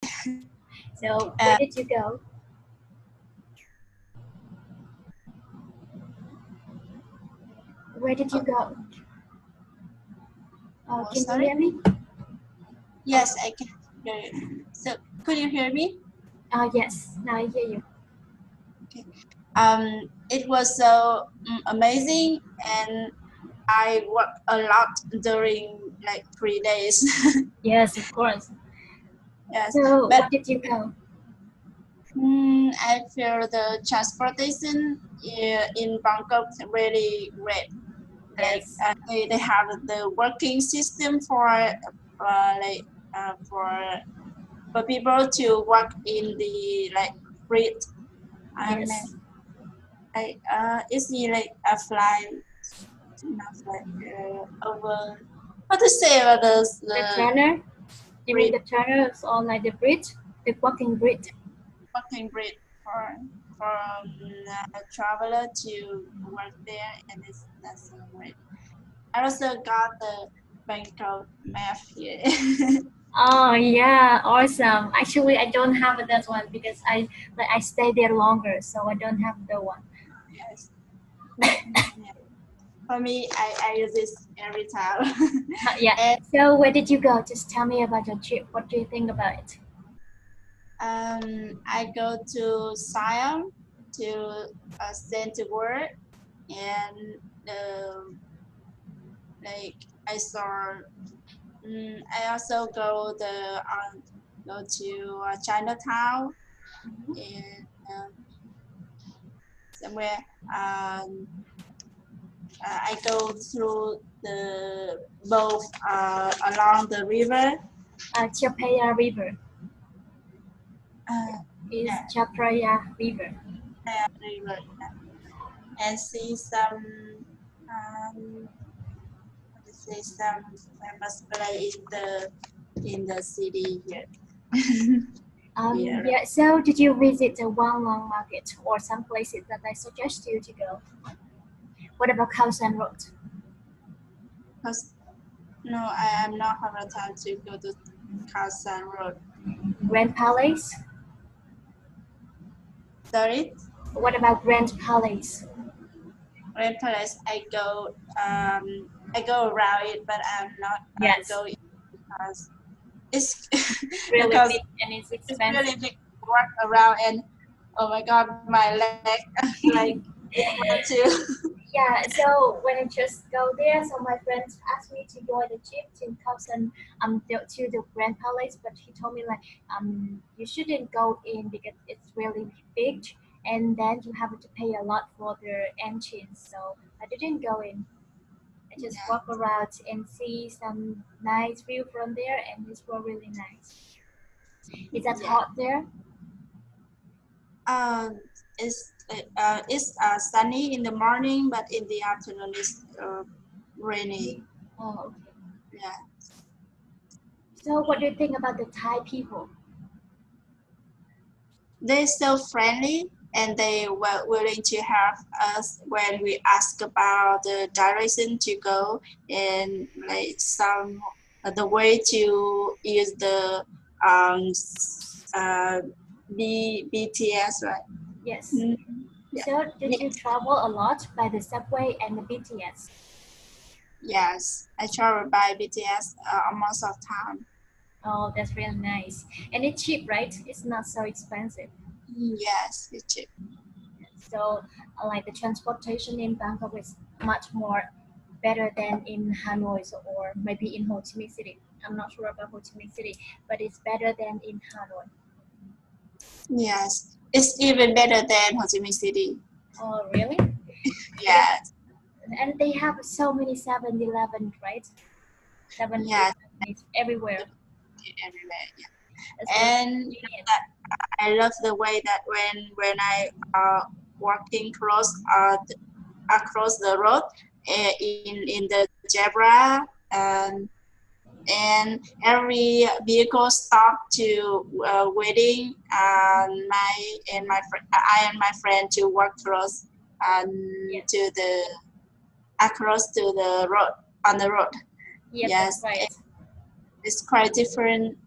So where did you go? Where did you go? Can you Sorry? hear me? Yes, I can hear you. So, could you hear me? Yes, now I hear you. Okay. It was so amazing, and I worked a lot during like 3 days. Yes, of course. Yes, So but where did you go? I feel the transportation in Bangkok really great. Like Yes. they have the working system for like for people to work in the like street. I mean, Yes. it's like a fly, not like over. How to say about The the tunnel? You mean bridge, the tunnels on like the bridge? The walking bridge? walking bridge for traveler to work there, and that's so great. I also got the Bangkok map here. Oh yeah, awesome. Actually, I don't have that one because I stay there longer, so I don't have the one. Yes. Yeah. For me, I use this every time. Yeah. And So where did you go? Just tell me about your trip. What do you think about it? I go to Siam to send to work, and like I saw. I also go to Chinatown and somewhere. Um, I go through the both along the river. Chapaya River Uh, is yeah, Chapraya River. river, and see some um, how to say some famous place in the city here. Yeah. Yeah. So did you visit the One Long Market or some places that I suggest you to go? What about Khao Road? Because no, I am not have a time to go to Khasan Road. Grand Palace? Sorry, What about Grand Palace? Red Palace. I go around it, but I'm not Yes, going because it's it's really because big and it's it's really expensive. big walk around, and oh my god, my leg like it want to. Yeah, so when I just go there, so my friends asked me to join the gym to Thousand to the Grand Palace, but he told me like you shouldn't go in because it's really big, and then you have to pay a lot for the entrance. So I didn't go in. I just Yeah, walk around and see some nice view from there, and it's really nice. Is that yeah. hot there? Um, it's sunny in the morning, but in the afternoon it's rainy. Oh, okay. Yeah, So what do you think about the Thai people? they're so friendly, and they were willing to help us when we ask about the direction to go, and like some the way to use the um uh BTS, right? Yes. Mm, yeah. So did you travel a lot by the subway and the BTS? Yes, I travel by BTS almost of time. Oh, that's really nice. And it's cheap, right? It's not so expensive. Yes, it's cheap. So, like the transportation in Bangkok is much more better than in Hanoi or maybe in Ho Chi Minh City. I'm not sure about Ho Chi Minh City, but it's better than in Hanoi. Yes, it's even better than Ho Chi Minh City. Oh, really? Because Yes, and they have so many 7-Eleven, right? 7-Eleven yes, is everywhere. everywhere. Yeah. It's really And convenient. I love the way that when I walking across the road in the zebra, and every vehicle stop to waiting, I and my friend to walk Yes. to the across to the road on the road. Yes, that's Yes, right. it's quite different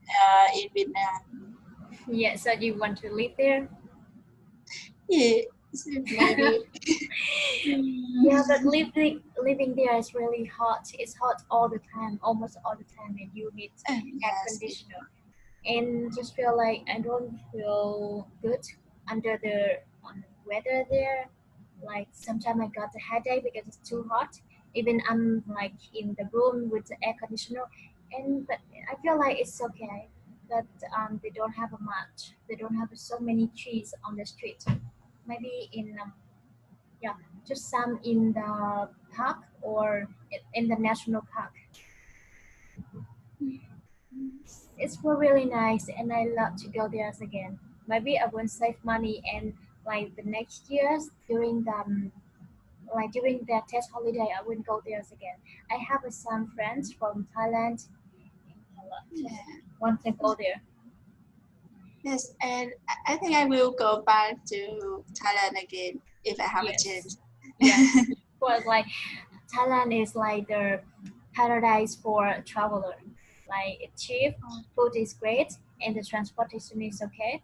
in Vietnam. Yeah, so you want to live there? Yeah, maybe. Yeah, but living there is really hot. It's hot all the time, almost all the time, and you need air Yes, conditioner. And just feel like I don't feel good under the weather there. Like sometimes I got a headache because it's too hot. Even I'm like in the room with the air conditioner, and but I feel like it's okay. But they don't have a much. They don't have so many trees on the street. Maybe in yeah, just some in the park or in the national park. It's really nice, and I love to go there again. Maybe I will save money and like the next years during the like during the test holiday, I will go there again. I have some friends from Thailand. Just yeah. want to go there. Yes, and I think I will go back to Thailand again if I have a Yes, chance. yes. Of course, like Thailand is like the paradise for a traveler. Like it's cheap, food is great, and the transportation is okay.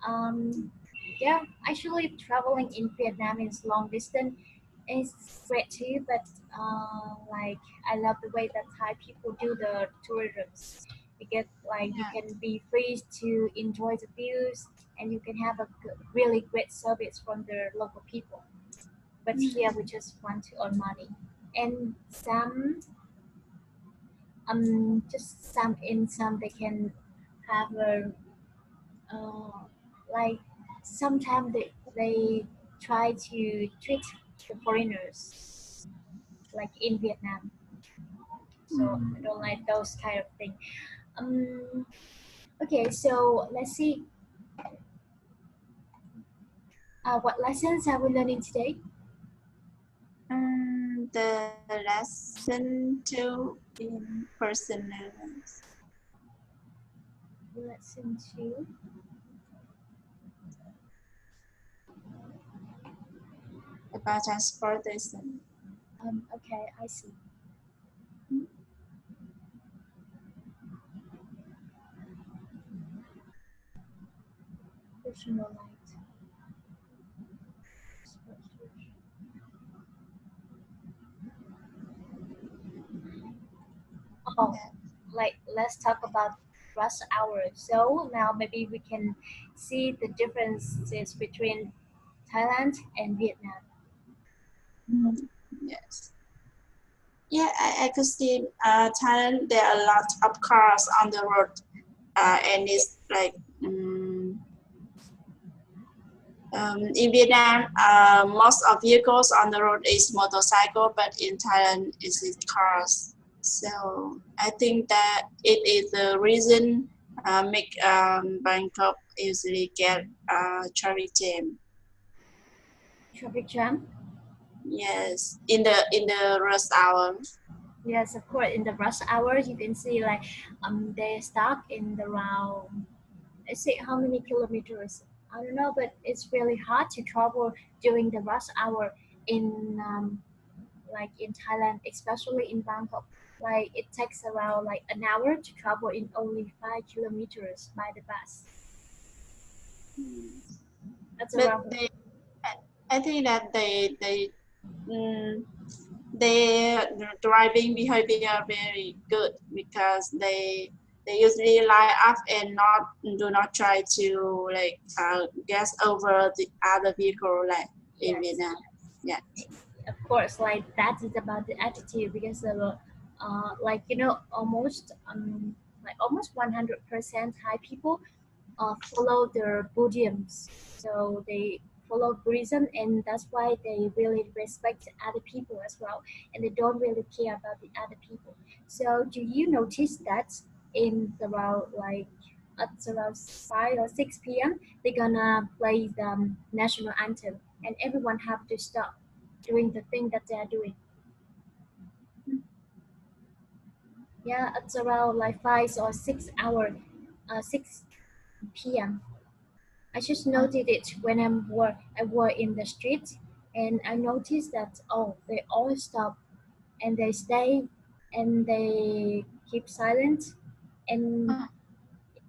Um, yeah, actually, traveling in Vietnam is long distance is great too, but like I love the way that Thai people do the tourism. You get like you Yeah. can be free to enjoy the views, and you can have a really great service from the local people. But here we just want to earn money, and just some in some they can have a uh, like sometimes they try to treat the foreigners like in Vietnam. So I Mm. don't like those kind of thing. Um, okay, so let's see. What lessons are we learning today? The lesson to in personal Lesson two. about transportation. Okay, I see. Personal light. Oh, Yeah. like let's talk about rush hour. So now maybe we can see the differences between Thailand and Vietnam. Mm. Yes. Yeah, I could see Thailand. There are a lot of cars on the road, and it's like in Vietnam, most of vehicles on the road is motorcycle, but in Thailand, it's cars. So I think that it is the reason make Bangkok usually get traffic jam. Traffic jam. Yes, in the rush hour. Yes, of course. In the rush hours, you can see like they stop in the round. I say how many kilometers? I don't know, but it's really hard to travel during the rush hour in like in Thailand, especially in Bangkok. Like it takes around like an hour to travel in only 5 kilometers by the bus. That's But around I think that mm, their driving behavior very good because they usually line up and not do not try to like get over the other vehicle like in yes. Vietnam. Yeah. Of course, like that is about the attitude because of like almost like almost 100% Thai people follow their Buddhisms. So they follow Buddhism, and that's why they really respect other people as well, and they don't really care about the other people. So do you notice that in around like at around 5 or 6 p.m. they're gonna play the national anthem, and everyone have to stop doing the thing that they are doing. Yeah, it's around like 5 or 6 hour, 6 p.m. I just Uh, noted it when I were in the street, and I noticed that oh, they all stop and they stay and they keep silent, and uh,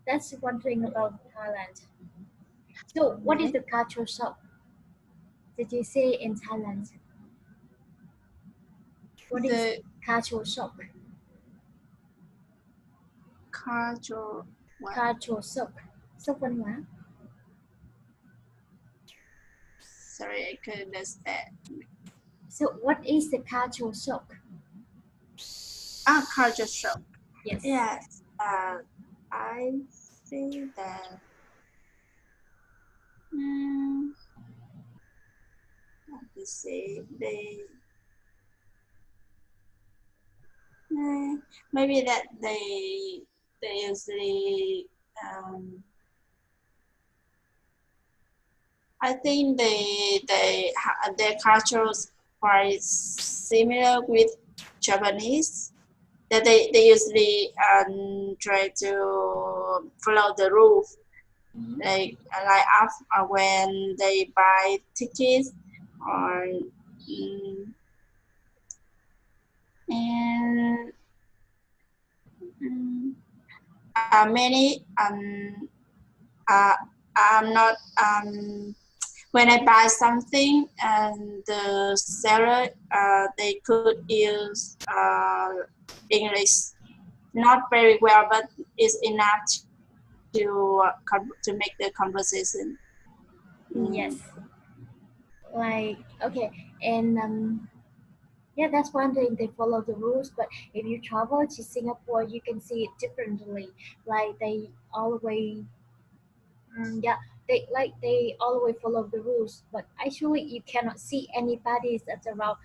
That's one thing about Thailand. So, what is Okay. the culture shock? Did you say in Thailand? What is The culture shock? culture, what? Culture shock. Sốc văn hóa. Sorry, I couldn't understand. So, what is the culture shock? Ah, culture shock. Yes. Yes. I think that. Mm, let me see. Maybe that they usually I think their cultures quite similar with Japanese. That they usually try to follow the rules, Mhm. like after when they buy tickets or and mm, many I'm not when I buy something and the seller they could use English not very well, but it's enough to make the conversation. Yes. Like, okay. And yeah, that's one thing. They follow the rules, but if you travel to Singapore, you can see it differently. Like they always, yeah, they always follow the rules. But actually, you cannot see anybody at around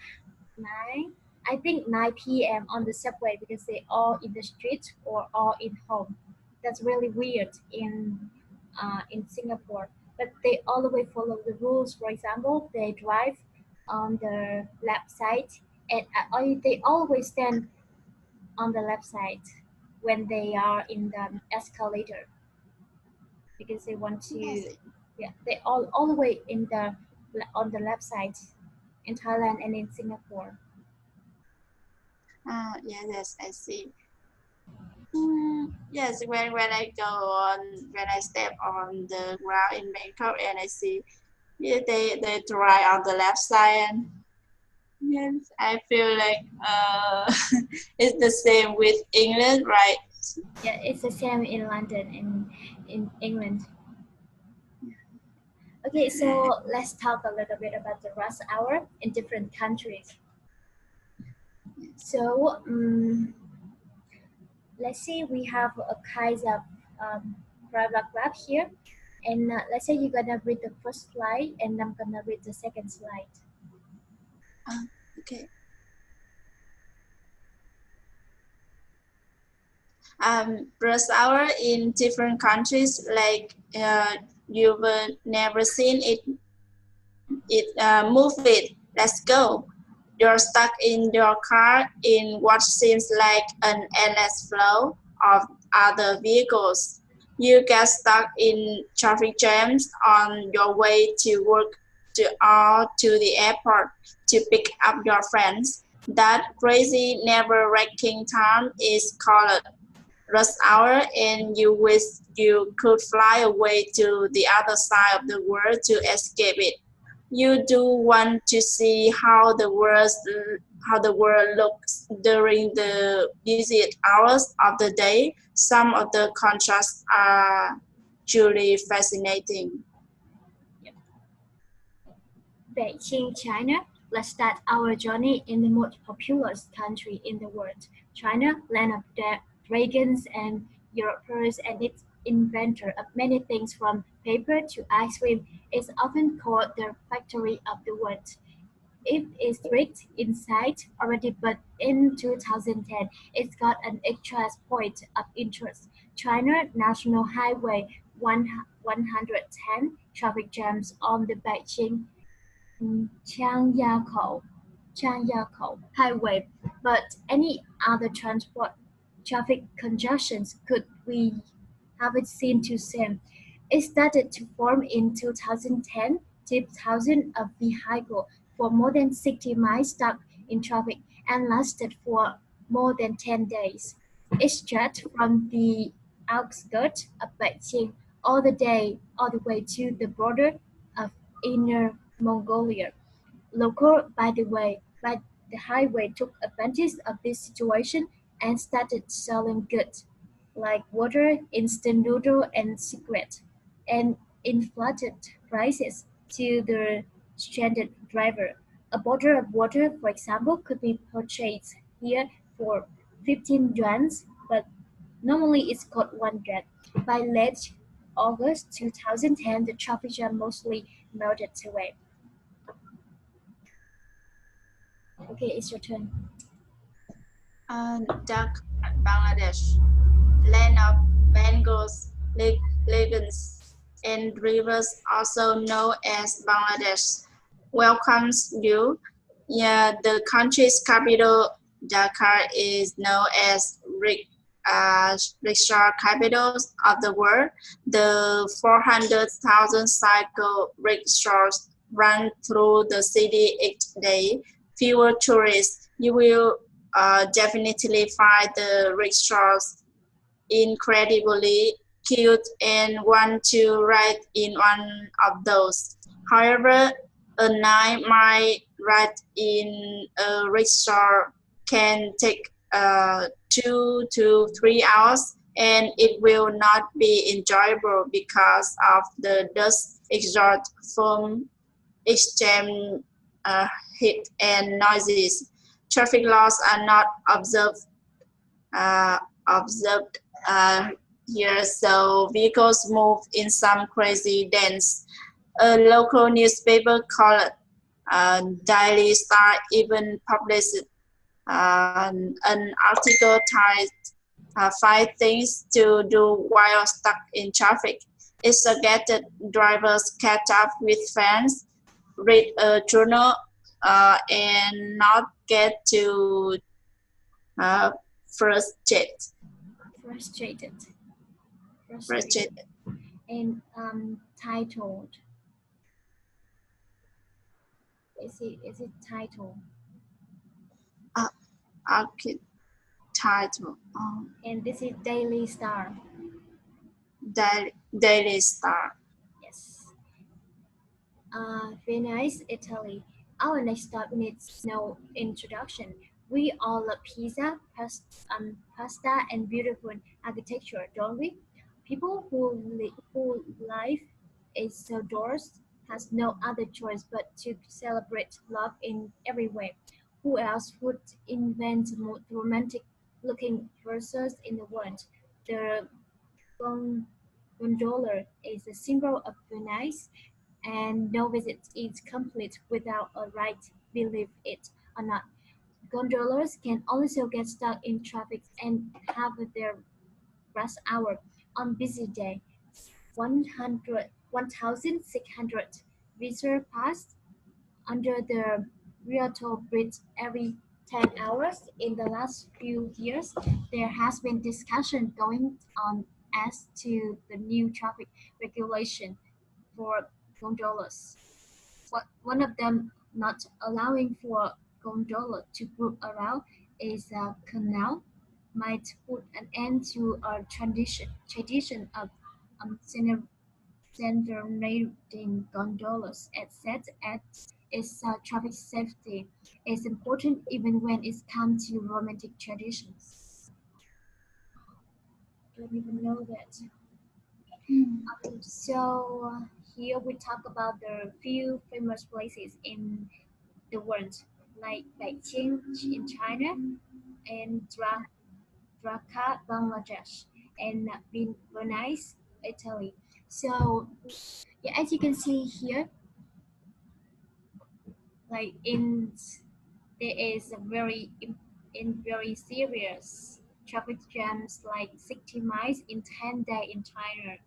9. I think 9 p.m. on the subway because they all in the street or all in home. That's really weird in Singapore. But they always follow the rules. For example, they drive on the left side, and they always stand on the left side when they are in the escalator because they want Yes, to. Yeah, they all the way in the on the left side in Thailand and in Singapore. yes, I see. Yes, when I go on when I step on the ground in Bangkok and I see yeah, they try on the left side and yes, I feel like it's the same with England, right? Yeah, it's the same in London in England. Okay, so let's talk a little bit about the rush hour in different countries. So let's say we have a kind of paragraph here, and let's say you're gonna read the first slide, and I'm gonna read the second slide. Okay. Rush hour in different countries, like you've never seen move it. Let's go. You're stuck in your car in what seems like an endless flow of other vehicles. You get stuck in traffic jams on your way to work to the airport to pick up your friends. That crazy, never-wrecking time is called rush hour, and you wish you could fly away to the other side of the world to escape it. You do want to see how the world looks during the busiest hours of the day. Some of the contrasts are truly fascinating. Beijing, China. Let's start our journey in the most populous country in the world. China, land of dragons and Europeans and its inventor of many things from paper to ice cream, is often called the factory of the world. It is strict inside already, but in 2010, it's got an extra point of interest. China National Highway 110 traffic jams on the Beijing 江垭口 highway, but any other transport traffic congestions could we haven't seen to same. It started to form in 2010, 10,000 of vehicle for more than 60 miles stuck in traffic and lasted for more than 10 days. It stretched from the outskirts of Beijing all the way to the border of Inner Mongolia. Local, by the way, but the highway took advantage of this situation and started selling goods like water, instant noodle, and cigarettes, and inflated prices to the stranded driver. A bottle of water, for example, could be purchased here for 15 yuans, but normally it's called 1 yuan. By late August 2010, the traffic jam mostly melted away. Okay, it's your turn. Dhaka, Bangladesh, land of Bengals, lagoons, and rivers, also known as Bangladesh, welcomes you. Yeah, the country's capital, Dhaka, is known as rickshaw capital of the world. The 400,000 cycle rickshaws run through the city each day. Fewer tourists. You will definitely find the rickshaws incredibly cute and want to ride in one of those. However, a 9-mile ride in a rickshaw can take 2 to 3 hours, and it will not be enjoyable because of the dust exhaust from extreme uh, heat and noises. Traffic laws are not uh, observed here, so vehicles move in some crazy dance. A local newspaper called Daily Star even published an article titled 5 Things to Do While Stuck in Traffic. It suggested drivers catch up with friends, read a journal, and not get too uh, frustrated. Frustrated. Frustrated. frustrated. And titled. Is it titled? Uh, Archetypal. And this is Daily Star. Daily Star. Yes. Venice, Italy. Our next stop needs no introduction. We all love pasta, and beautiful architecture, don't we? People who life is outdoors has no other choice but to celebrate love in every way. Who else would invent more romantic looking verses in the world? The gon- gondola is a symbol of Venice, and no visit is complete without a ride, believe it or not. Gondolas can also get stuck in traffic and have their rush hour on busy day. 1,600 visitors pass under the Rialto Bridge every 10 hours. In the last few years, there has been discussion going on as to the new traffic regulation for gondolas. One of them not allowing for gondola to group around is a canal might put an end to a tradition of generating gondolas, etc. Its traffic safety is important even when it comes to romantic traditions. Don't even know that. So here we talk about the few famous places in the world, like Beijing in China and Dhaka, Bangladesh, and Venice, Italy. So yeah, as you can see here, like there is a very serious traffic jams like 60 miles in 10 days in China.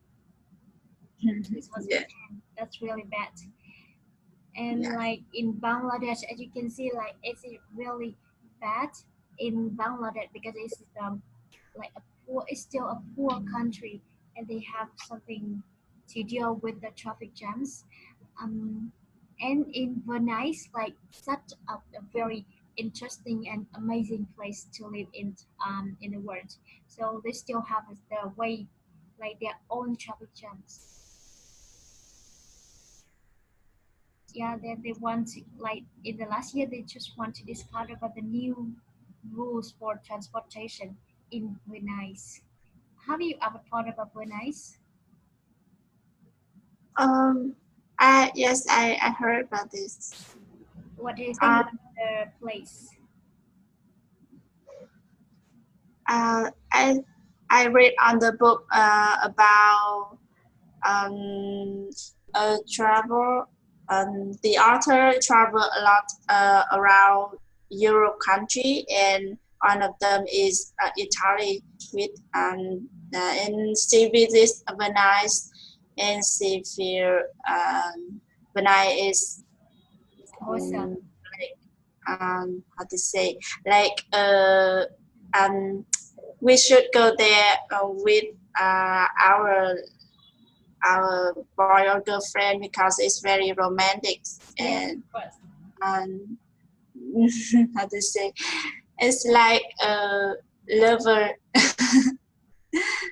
Yeah, 2010. That's really bad. And yeah, like in Bangladesh, as you can see, like it's really bad in Bangladesh because it's like it's still a poor country, and they have something to deal with the traffic jams. Um, and in Venice, like such a very interesting and amazing place to live in the world. So they still have the way like their own traffic jams. Yeah, they want to, like in the last year they just want to discover about the new rules for transportation in Venice. Have you ever thought about Venice? Yes, I heard about this. What do you think Uh, about the place? uh, I I read on the book about um travel. The author travel a lot around Europe country, and one of them is Italy. With and she visits Venice, and she feel Venice is Awesome. like how to say, like we should go there with our boy or girlfriend because it's very romantic, Yes, and of course. um, how to say, it's like a lover.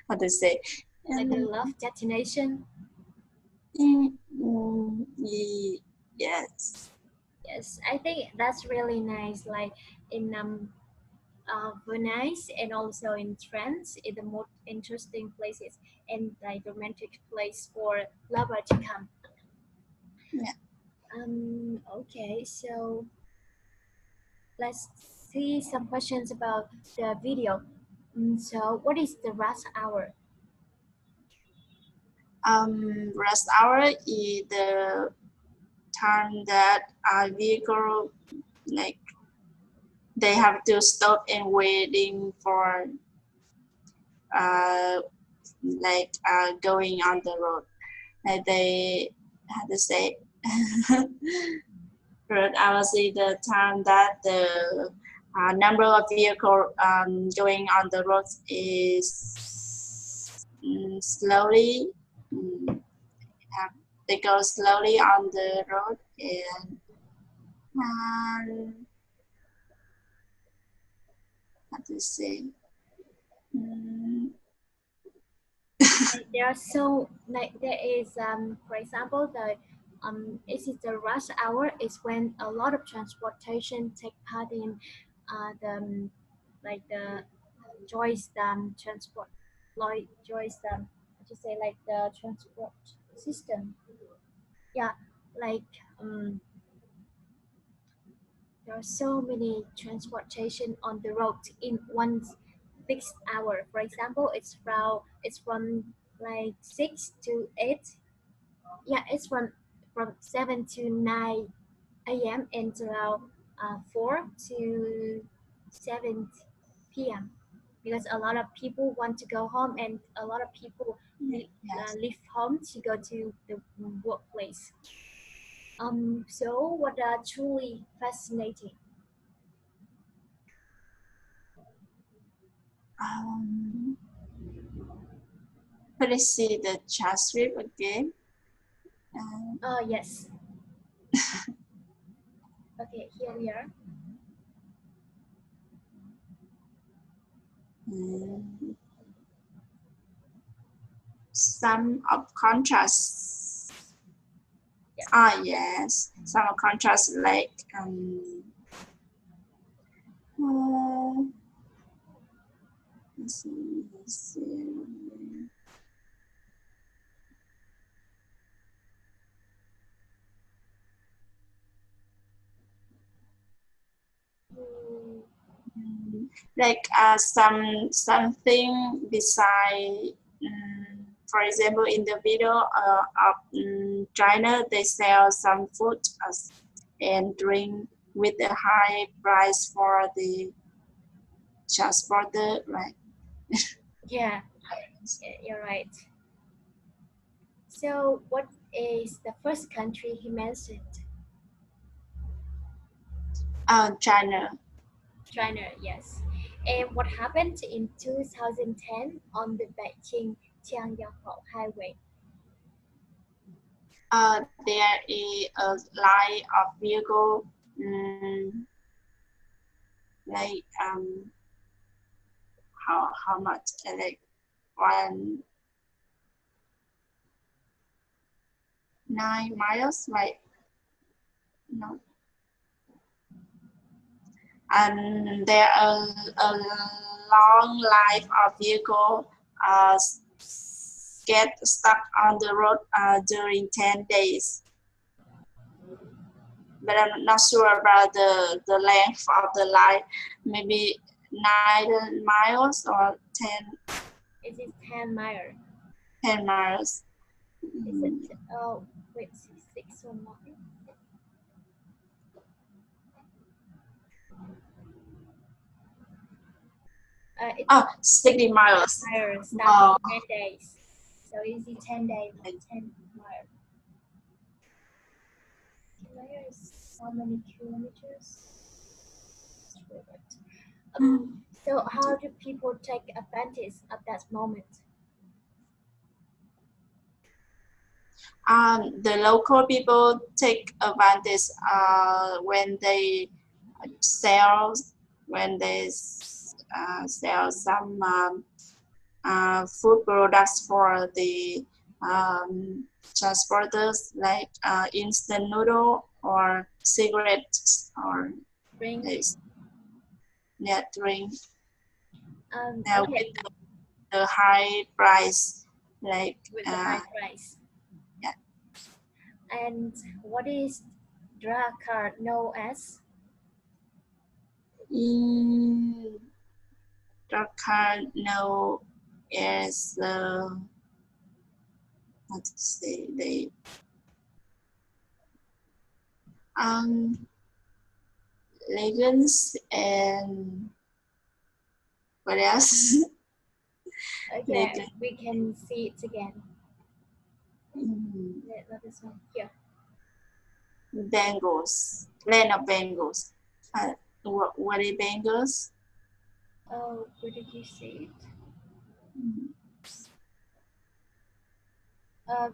How to say, Like the um, love destination. mm, mm, yes. Yes, I think that's really nice. Like in Venice and also in France, is the most interesting places and like romantic place for lover to come. Yeah. Okay, so let's see some questions about the video. So, what is the rush hour? Rush hour is the time that a vehicle, like, they have to stop and waiting for uh going on the road. Like they, how to say, rush hour is the time that the number of vehicle going on the road is slowly. Um, they go slowly on the road, and um, how to say, um, Like, there are so like there is for example the is it the rush hour is when a lot of transportation take part in the like the joys transport like joys what you say like the transport system. Yeah, like there are so many transportation on the road in one fixed hour. For example, it's from like 6 to 8. Yeah, it's from 7 to 9 a.m. until 4 to 7 p.m. Because a lot of people want to go home and a lot of people yes. leave home to go to the workplace. So what are truly fascinating? Um, let's see the transcript again. Um, Yes. Okay, here we are. mm, some of contrast. Yeah. Yes, some of contrast like uh, let's see. Mm, Like something beside, for example, in the video of China, they sell some food and drink with a high price for the transporter, right? yeah, you're right. So, what is the first country he mentioned? China. China, yes. And what happened in 2010 on the Beijing Tianyao highway? There is a line of vehicle, like how much, like one. 9 miles, right? No. And there are a long life of vehicle get stuck on the road during 10 days. But I'm not sure about the length of the line. Maybe 9 miles or 10. It is 10 miles. 10 miles. Is it? Oh, wait, 6 or 9? It's 60 miles. miles, not Wow. 10 days. So is it 10 days, not 10 miles? 10 miles, how many kilometers? So how do people take advantage of that moment? The local people take advantage when they sell sell some food products for the transporters, like instant noodle or cigarettes or Drink. drink. Okay. With the high price, like with the high price. Yeah. And what is drug card known as? Drug card known as let's say they legends and what else? Okay, we can see it again. Mm. This one here. Bengals, land of Bengals. What is Bengals? Oh, where did you see it?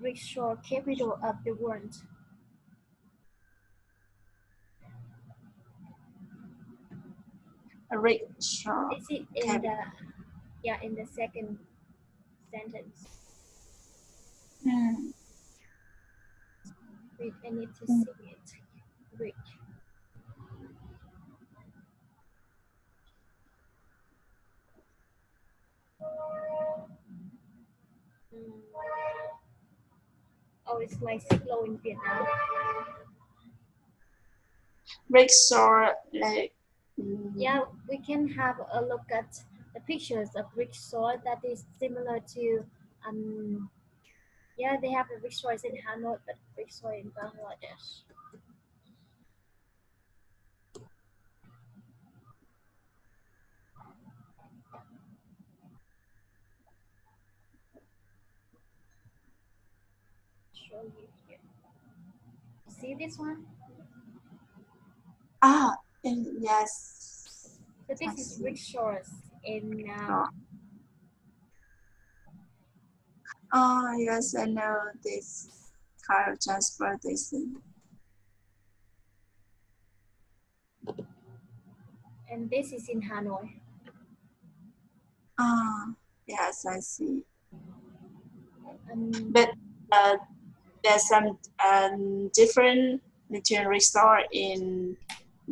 Rickshaw, capital of the world. A rickshaw. Is it in the second sentence? Wait, I need to see it. Rick. Oh, it's like Siglo in Vietnam. Rickshaw, like. Yeah, we can have a look at the pictures of rickshaw that is similar to yeah, they have the rickshaws in Hanoi, but rickshaw in Bangladesh. Show you here. See this one? Yes. So this is rickshaws in. Yes, I know this car of transportation. And this is in Hanoi. Yes, I see. Um, But there's some different between rickshaw in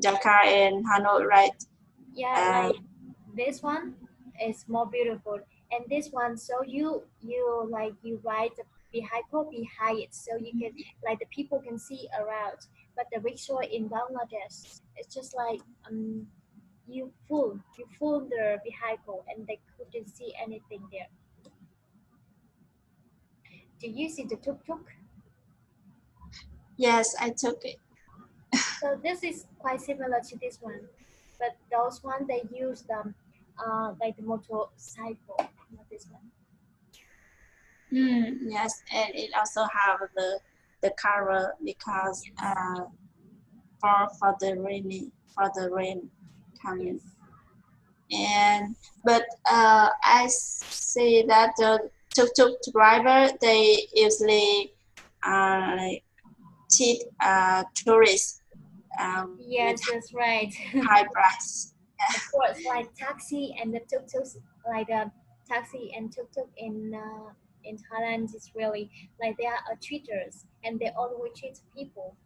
Jakarta and Hanoi, right? yeah, like this one is more beautiful, and this one, so you like you ride the vehicle behind it, so you can like the people can see around. But the rickshaw in Bangladesh, it's just like you fool the vehicle, and they couldn't see anything there. Do you see the tuk tuk? Yes, I took it. So this is quite similar to this one, but those one they use them like the motorcycle, not this one. Yes, and it also have the cover because for the rain coming. And but I see that the tuk-tuk driver, they usually like cheat tourists. Yes, that's right. High price. Of course, like taxi and the tuk-tuk, like taxi and tuk-tuk in in Thailand is really like they are treaters and they always treat people.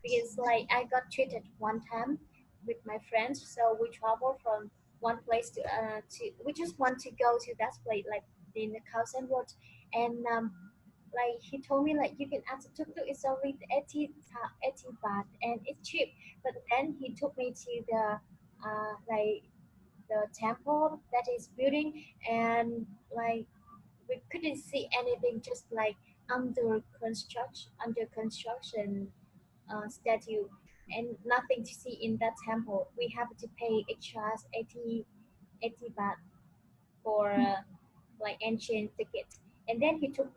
Because like I got treated one time with my friends, so we travel from one place to we just want to go to that place like in the Khao San Road, and like he told me like you can ask a tuk tuk, it's only 80 baht and it's cheap. But then he took me to the like the temple that is building, and like we couldn't see anything, just like under construction statue, and nothing to see in that temple. We have to pay extras 80 baht for like ancient ticket. And then he took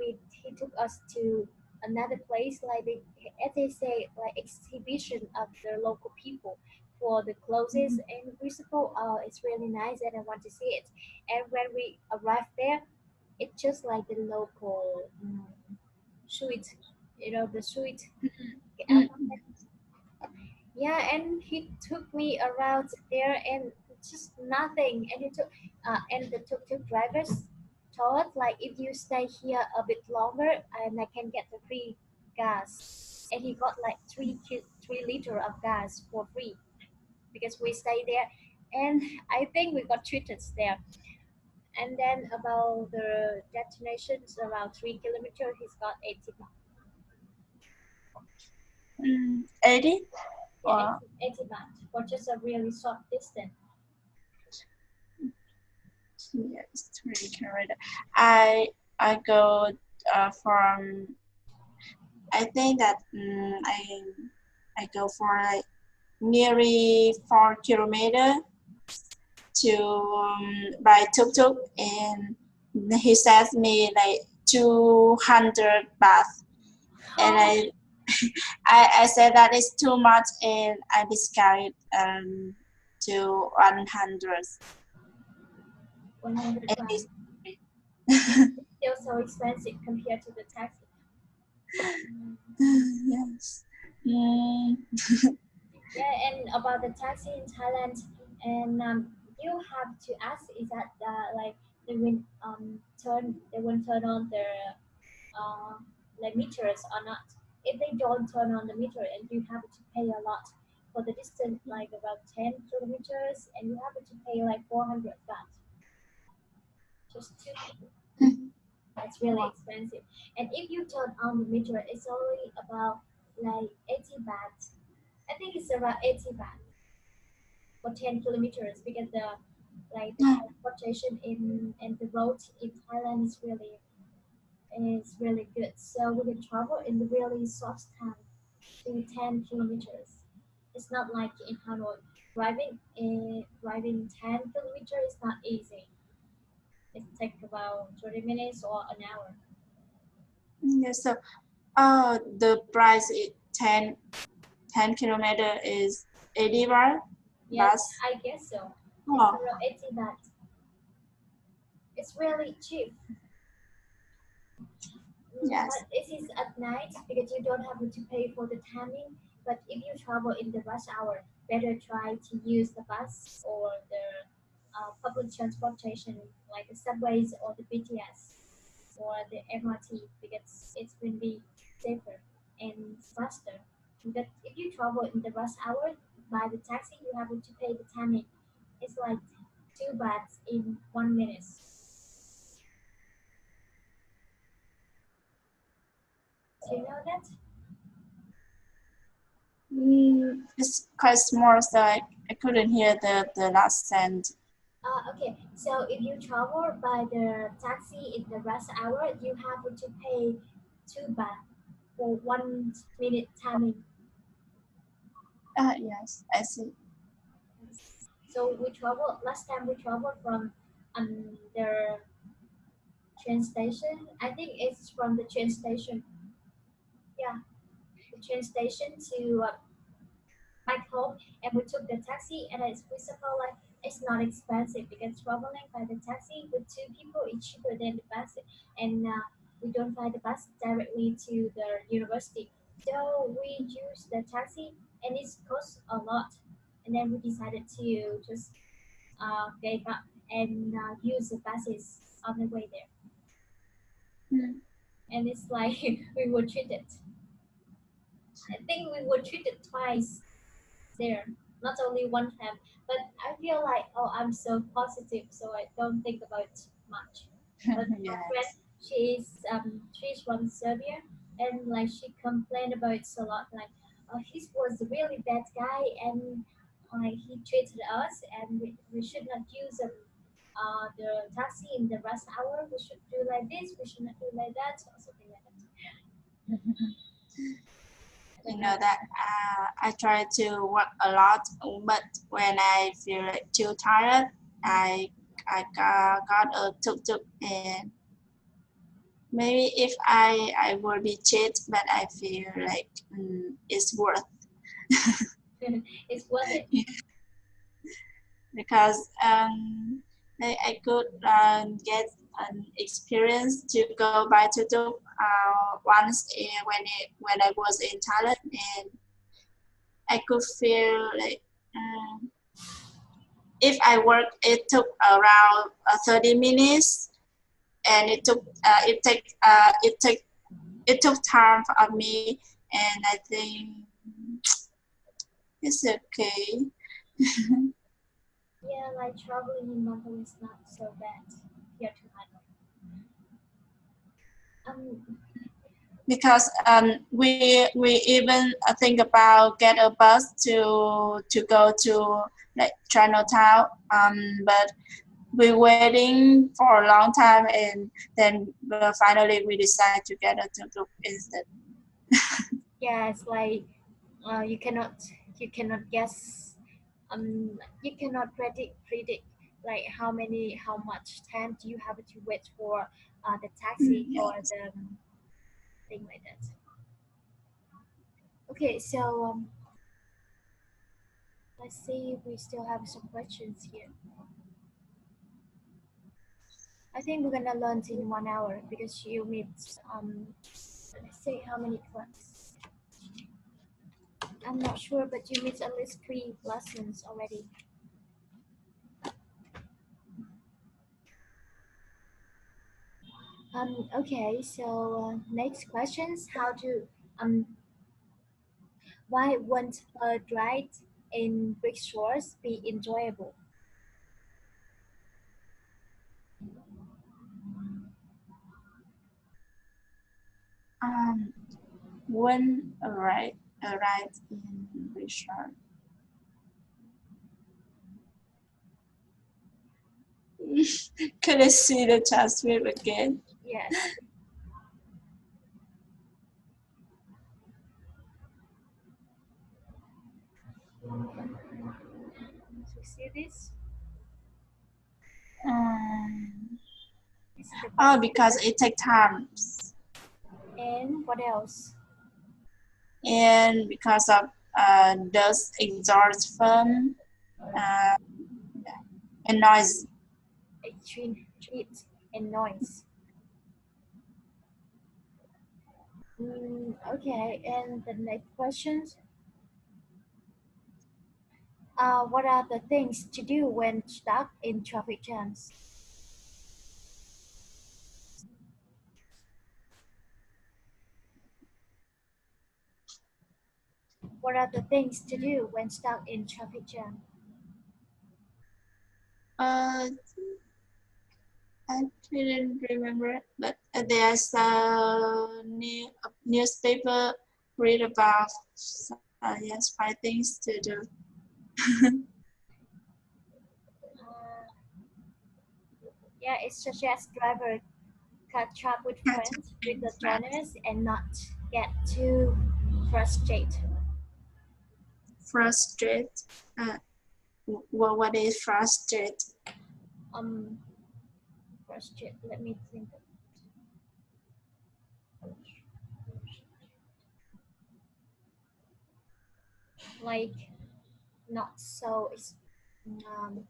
us to another place like as they say like exhibition of the local people for the clothes and musical. It's really nice and I want to see it. And when we arrived there, it's just like the local sweet, the sweet. Mm. Yeah, and he took me around there and just nothing. And he took and the tuk-tuk drivers told like if you stay here a bit longer and I can get the free gas. And he got like 3 liter of gas for free because we stay there. And I think we got treated there. And then about the destinations around 3 kilometers, he's got 80 baht. 80 Yeah, or 80 baht for just a really short distance. yes, 3 kilometer. I go from I think that I go for like nearly 4 kilometer to by tuk tuk, and he says me like 200 baht, and I said that is too much, and I discount to 100. 100 And baht. it's Still so expensive compared to the taxi. yes. Mm, Yeah, and about the taxi in Thailand, and you have to ask is that like they will turn on their uh, like meters or not. If they don't turn on the meter, and you have to pay a lot for the distance, like about 10 kilometers, and you have to pay like 400 baht just two people. That's really expensive. And if you turn on the meter, it's only about like 80 baht. I think it's around 80 baht for 10 kilometers because the transportation in and the road in Thailand is really good. So we can travel in the really short time to 10 kilometers. It's not like in Hanoi. Driving 10 kilometers is not easy. It takes about 30 minutes or an hour. yes. So, the price is 10 kilometer is 80 baht. Yes, Bus. I guess so. It's Oh, around 80 baht. It's really cheap. yes. But this is at night because you don't have to pay for the timing. But if you travel in the rush hour, better try to use the bus or the public transportation like the subways or the BTS or the MRT because it's going to be safer and faster. But if you travel in the rush hour by the taxi, you have to pay the timing. It's like 2 baht in 1 minute. Do you know that? It's quite small, so I couldn't hear the last sentence. Okay, so if you travel by the taxi in the rush hour, you have to pay 2 baht for 1 minute timing. Yes, I see. So we travel last time we traveled from the train station. I think it's from the train station. Yeah, the train station to back home, and we took the taxi, and it's visible like it's not expensive because traveling by the taxi with two people is cheaper than the bus, and we don't fly the bus directly to the university, so we use the taxi, and it costs a lot, and then we decided to just gave up and use the buses on the way there. and it's like we were treated. I think we were treated twice there, not only one time. But I feel like, oh, I'm so positive, so I don't think about much. But my friend, Yes. she's from Serbia, and like she complained about it a lot. Like, he was a really bad guy, and like he treated us, and we should not use the taxi in the rush hour. We should do like this. We should not do like that, or something like that. I You don't know know. that I try to work a lot, but when I feel like too tired, I got a tuk-tuk, and maybe if I will be cheap, but I feel like it's worth It's worth it. because I could get an experience to go by tuk-tuk once when I was in Thailand, and I could feel like if I work, it took around 30 minutes, and it took time for me, and I think it's okay. Yeah, like traveling in Mongol is not so bad here to Hanoi. Um, Because we even think about get a bus to go to like Chinatown, but we waiting for a long time, and then finally we decide to get a tuk-tuk instead. yeah, it's like you cannot guess. You cannot predict like how much time do you have to wait for the taxi or Yes. the thing like that. Okay, so let's see if we still have some questions here. I think we're gonna learn in 1 hour because you meet let's see how many class. I'm not sure, but you missed at least 3 lessons already. Okay, so next questions. How to why won't a ride in rickshaws be enjoyable? Um, when arrived in Richard. Could I see the transcript again? Yes. So see this? Um, This is the oh, question. because it takes time, And what else? and because of dust exhaust from uh, and noise. Extreme heat and noise. Okay, and the next questions. What are the things to do when stuck in traffic jams? What are the things to do when stuck in traffic jam? Uh, I didn't remember, but there's a newspaper read about yes, 5 things to do. Uh, yeah, it suggests driver catch up with Catch up friends, with in the France. journalists, and not get too frustrated. Frustrate. Uh, what is frustrate? Um, frustrated. Let me think. Like not so. Um,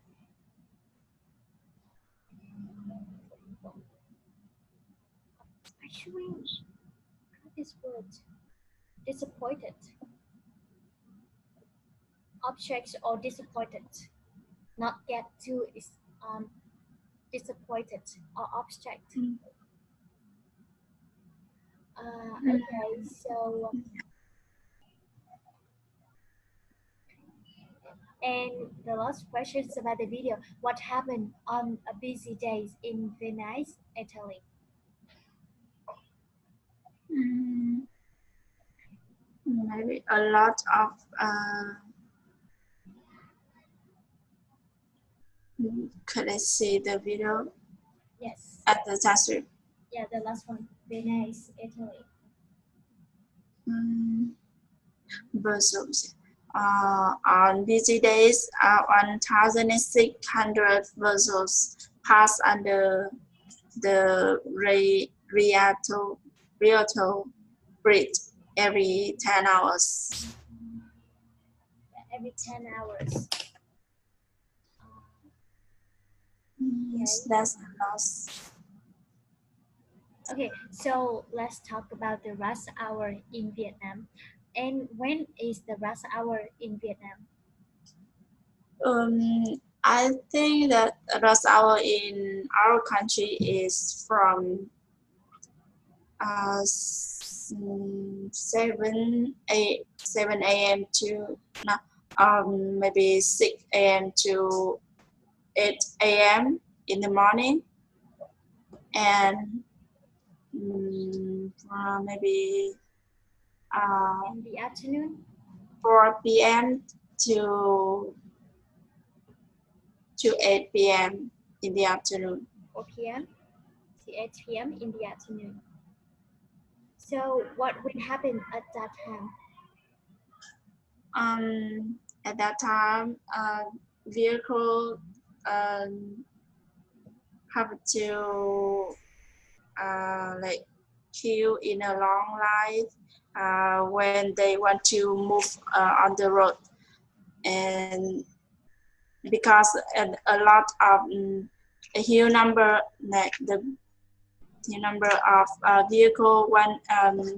actually, what is word? Disappointed. Objects or disappointed. Not get too disappointed or abstract. Okay, so and the last question is about the video. What happened on a busy days in Venice, Italy? Maybe a lot of could I see the video Yes. at the tasser? Yeah, the last one, Venice, Italy. Vessels. On busy days, 1,600 vessels pass under the Rialto Bridge every 10 hours. Yeah, every 10 hours. Yes, Okay. that's a loss. Okay, so let's talk about the rush hour in Vietnam. And when is the rush hour in Vietnam? I think that rush hour in our country is from 7 a.m. to no, maybe 6 a.m. to 8 a.m. in the morning, and maybe In the afternoon? 4 p.m. to 8 p.m. in the afternoon. 4 p.m. to 8 p.m. in the afternoon. So what will happen at that time? At that time, vehicle um, have to like queue in a long line when they want to move on the road, and because a lot of a huge number, like the number of vehicle when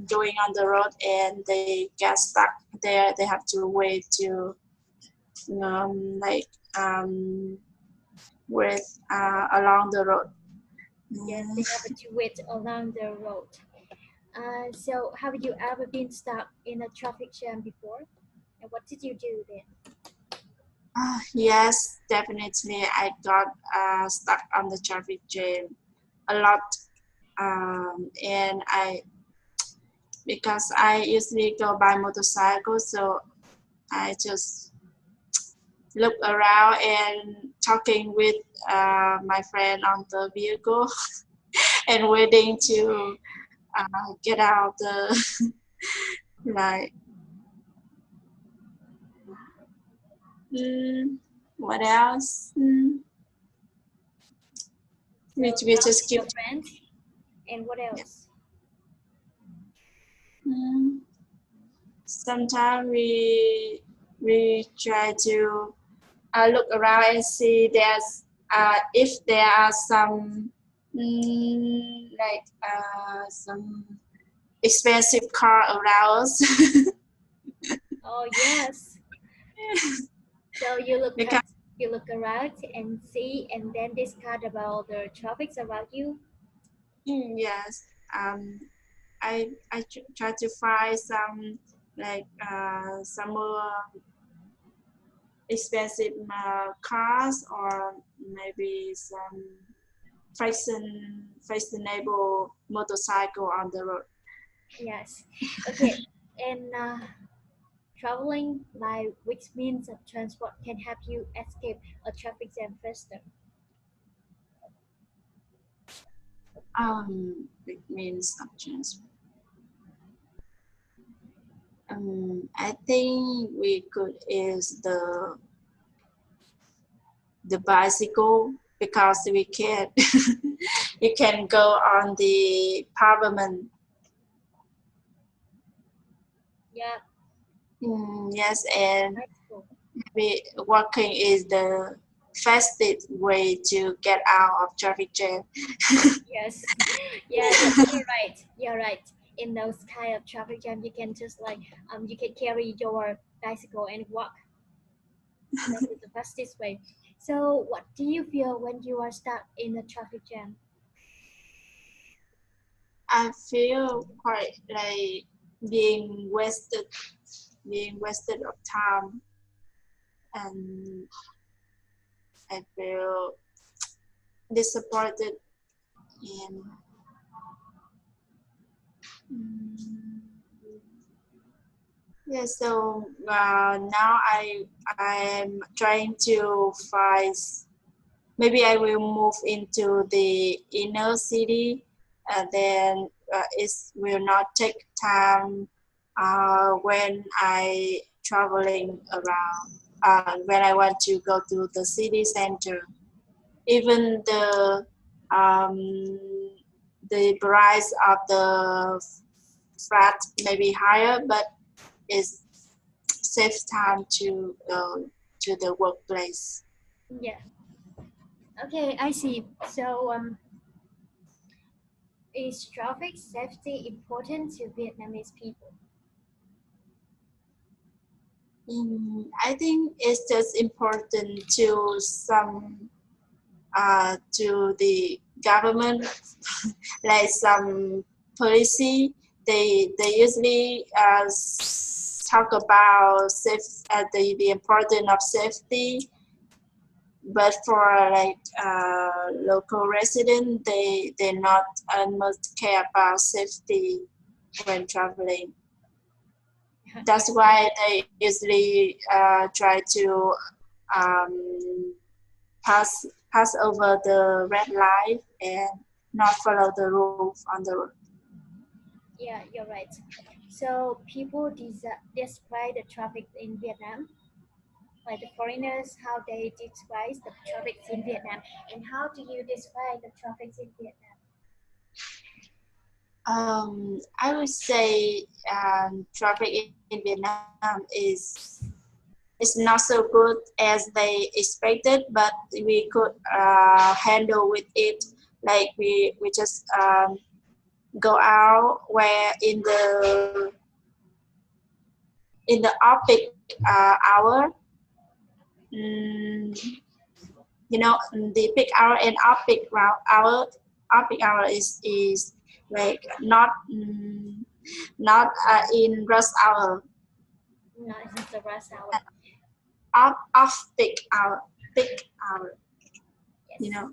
going on the road, and they get stuck there, they have to wait to like with along the road. Yes, they have to wait along the road. So have you ever been stuck in a traffic jam before? And what did you do then? Yes, definitely. I got stuck on the traffic jam a lot, and because I usually go by motorcycle, so I just look around and talking with my friend on the vehicle and waiting to get out the like. Mm, what else? So We talk just with your keep. friends and what Yeah. else? Sometimes we try to look around and see there's if there are some like some expensive car around us. Oh yes. So you look Because at you look around and see and then discard about the traffics around you. yes, try to find some like some more expensive cars, or maybe some fashionable motorcycle on the road. Yes. Okay. And traveling by which means of transport can help you escape a traffic jam faster. It means options. I think we could use the bicycle, because we can you can go on the pavement. Yeah, Yes, and bicycle. walking is the fastest way to get out of traffic jam. Yes. Yes, you're right. You're right. In those kind of traffic jam, you can just like you can carry your bicycle and walk. That is the fastest way. So, what do you feel when you are stuck in a traffic jam? I feel quite like being wasted of time, and I feel disappointed in. mm, Yeah, so now I'm trying to find. Maybe I will move into the inner city, then it will not take time when I traveling around. When I want to go to the city center, even um, the price of the flat may be higher, but it's saves time to go to the workplace. Yeah. Okay, I see. So, is traffic safety important to Vietnamese people? I think it's just important to some to the government, like some policy. They usually talk about the importance of safety, but for like local resident, they not much care about safety when traveling. That's why they usually try to um, pass over the red light and not follow the rules on the road. Yeah, you're right. So, people describe the traffic in Vietnam, like the foreigners, how they describe the traffic in Vietnam, and how do you describe the traffic in Vietnam? I would say traffic in Vietnam is not so good as they expected, but we could handle with it. Like we just go out where in the off peak hour. Mm, the peak hour and off peak hour is like not in rush hour. No, it's just the rush hour. Off peak hour. You Yes. know,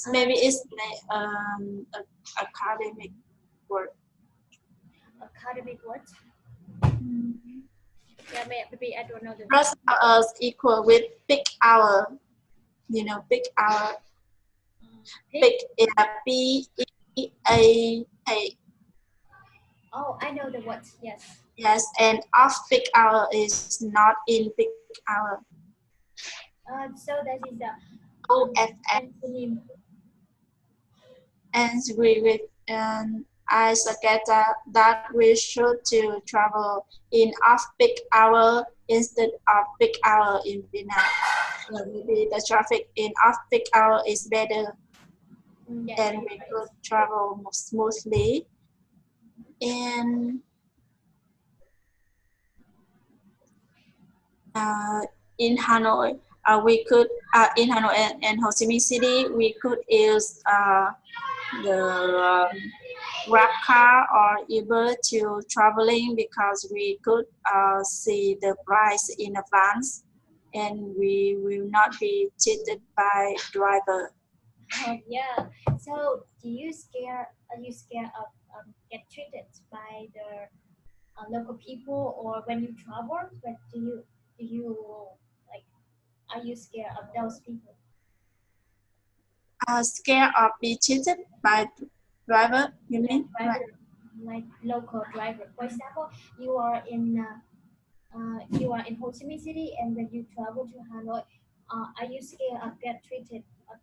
Uh, maybe it's like academic work. academic what? Mm. Yeah, maybe I don't know the Rush word. hours equal with peak hour. Peak hour. Peak. Peak P-E-A-K. Oh, I know the word. Yes. Yes, and off peak hour is not in peak hour. So that is the OFF. antonym. And I suggest that we should to travel in off-peak hour instead of peak hour in Vietnam. Maybe the traffic in off-peak hour is better, Yes, and you're we right. could travel more smoothly. And uh, in Hanoi, we could in Hanoi and Ho Chi Minh City, we could use the Grab car or Uber to traveling because we could see the price in advance and we will not be cheated by driver. Yeah. So, do you scare? Are you scared of get treated by the local people, or when you travel? But do you like? Are you scared of those people? Scared of be cheated by driver, you Yeah, mean? Right. driver, like local driver. For example, you are in Ho Chi Minh City, and when you travel to Hanoi, are you scared of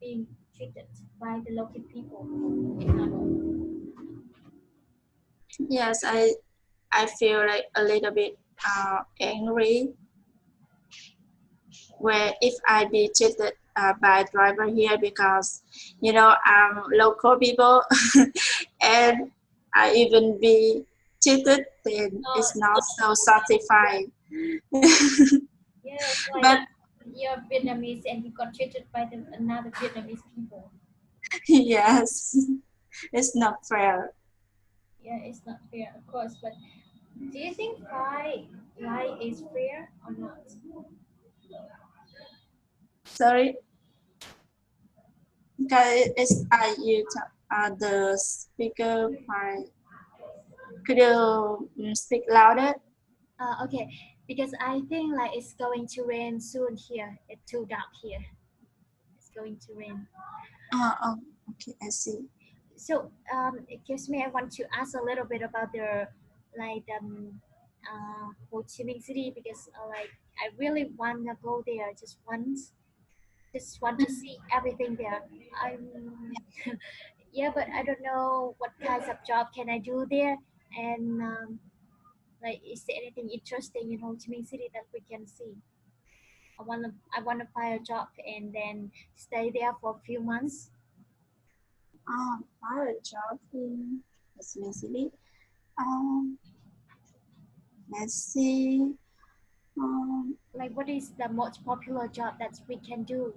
being treated by the local people in Hanoi? Yes, I feel like a little bit angry where if I be cheated by driver here because local people and I even be cheated, then Oh, it's not so satisfying. yes, like But you're Vietnamese and you got treated by another Vietnamese people. yes, it's not fair. Yeah, it's not fair, of course. But do you think life is fair or not? Sorry, because it's the speaker part. Could you speak louder? Okay, because I think like it's going to rain soon here. It's too dark here. It's going to rain. Oh, okay, I see. So excuse me, I want to ask a little bit about the like Ho Chi Minh City because like I really want to go there just once, just want to see everything there. I'm yeah, but I don't know what kinds of job can I do there, and like is there anything interesting in Ho Chi Minh City that we can see? I wanna find a job and then stay there for a few months. Our job in City. Um, let's see. Um, Like what is the most popular job that we can do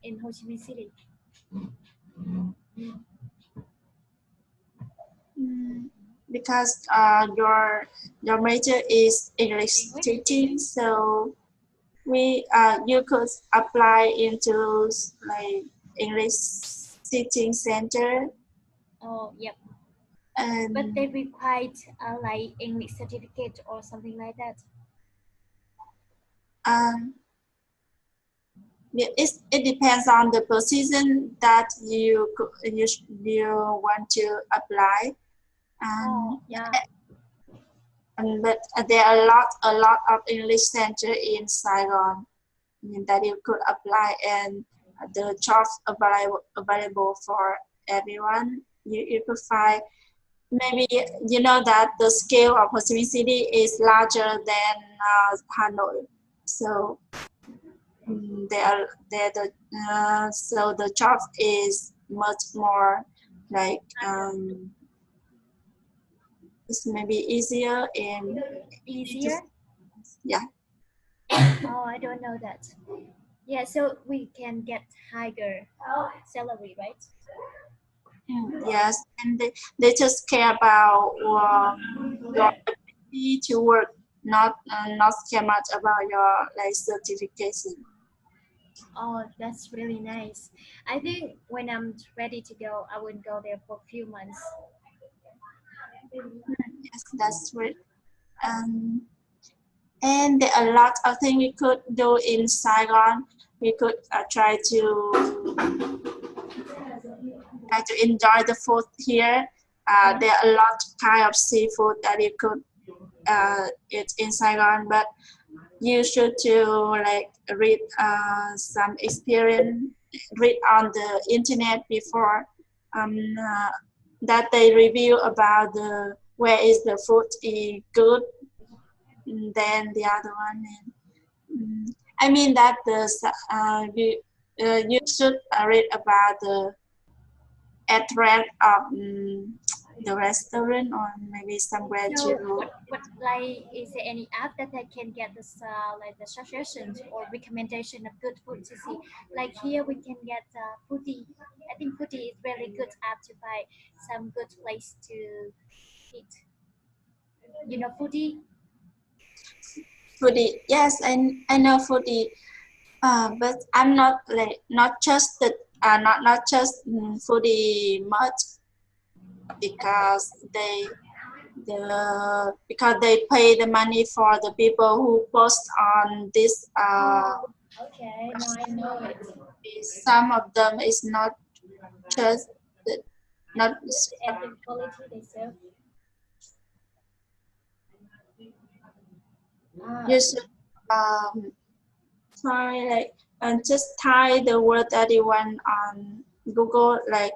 in Ho Chi Minh City? mm, because your major is English English? teaching, so we you could apply into like English teaching center Oh, yep. But and they require like English certificate or something like that. um, it depends on the position that you want to apply Oh, and yeah. but there are a lot of English center in Saigon that you could apply and the jobs available for everyone. You could find maybe you know that the scale of Ho Chi Minh City is larger than Hanoi, so so the job is much more like it's maybe easier and you need to Easier? yeah. Oh, I don't know that. Yeah, so we can get higher salary, right? Yes, and they just care about your ability to work, not care much about your like certification. Oh, that's really nice. I think when I'm ready to go, I will go there for a few months. Yes, that's right. Um, and there are a lot of things we could do in Saigon. We could try to enjoy the food here. Yeah. There are a lot kind of seafood that you could eat in Saigon, but you should to like read some experience, read on the internet before um, uh, that they review about the where is the food is good than the other one. I mean that you should read about the address of the restaurant or maybe somewhere So to. what like is there any app that I can get this like the suggestions or recommendation of good food to see? Like here we can get foodie. I think foodie is very good app to find some good place to eat. You know foodie? Foodie, yes, I know foodie, but I'm not like not just the not just foodie much because they pay the money for the people who post on this Oh, okay. Now I know it. some of them is not just not And the quality they serve. you Ah, should try like and just type the word that you want on Google like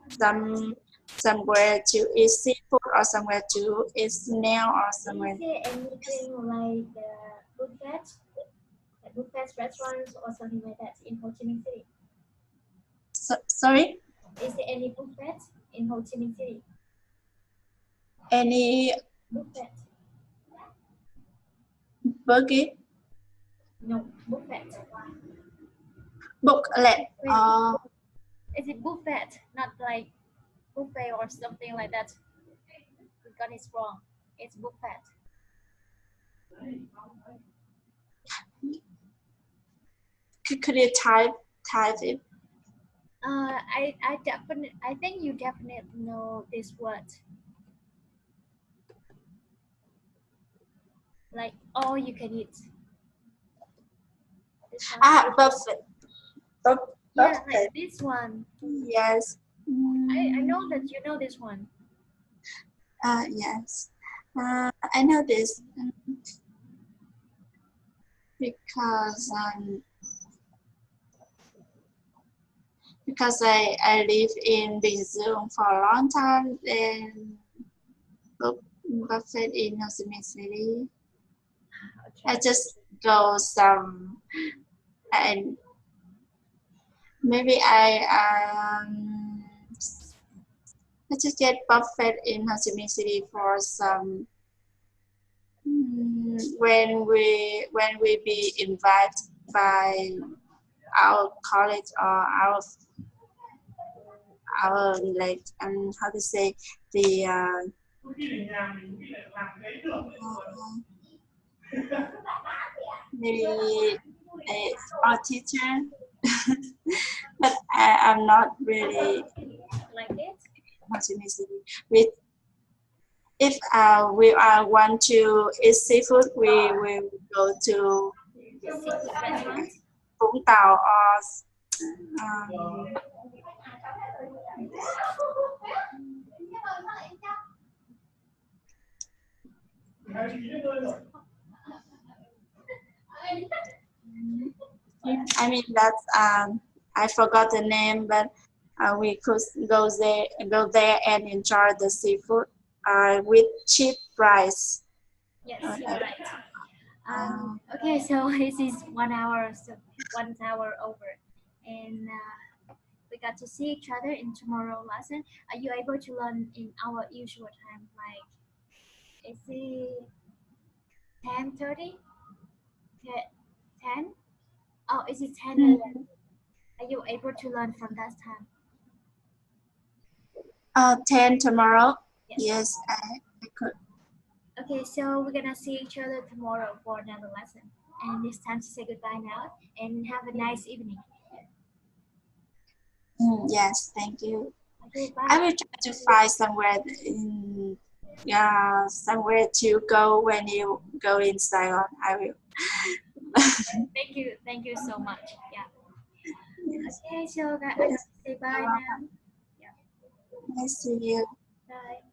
some somewhere to eat seafood or somewhere to eat snail or is somewhere. there anything like buffet, like buffet restaurants or something like that in Ho Chi Minh City? Sorry, Is there any buffet in Ho Chi Minh City? any Buffet? burger No, buffet. booklet? Wait, is it buffet? Not like buffet or something like that. got it wrong. It's buffet. Could you type it? I think you definitely know this word. Like all you can eat. This one. Buffet. Yeah, like this one. Yes. I know that you know this one. Yes. I know this because I live in Bình Dương for a long time and buffet in Ho Chi Minh City. Okay. I just go some and maybe I just get buffet in Ho Chi Minh City for some when we be invited by our college or our like how to say the maybe our teacher but I'm not really Like it? Ho Chi Minh City. If we want to eat seafood, we will go to Seafood restaurant? Vũng Tàu or um, I mean that's I forgot the name, but we could go there and enjoy the seafood with cheap price. Yes, you're right. Okay, so this is 1 hour, so 1 hour over, and we got to see each other in tomorrow lesson. Are you able to learn in our usual time? Like, is it 10:30? 10? Oh, is it 10 a.m.? Are you able to learn from that time? 10 tomorrow. Yes. Yes, I could. Okay, so we're gonna see each other tomorrow for another lesson. And it's time to say goodbye now and have a nice evening. Yes, thank you. Okay, bye. I will try to find somewhere somewhere to go when you go in Saigon. I will. Thank you so much. Yeah. Okay, so guys, I got to say bye now. Yeah. Nice to see you. Bye.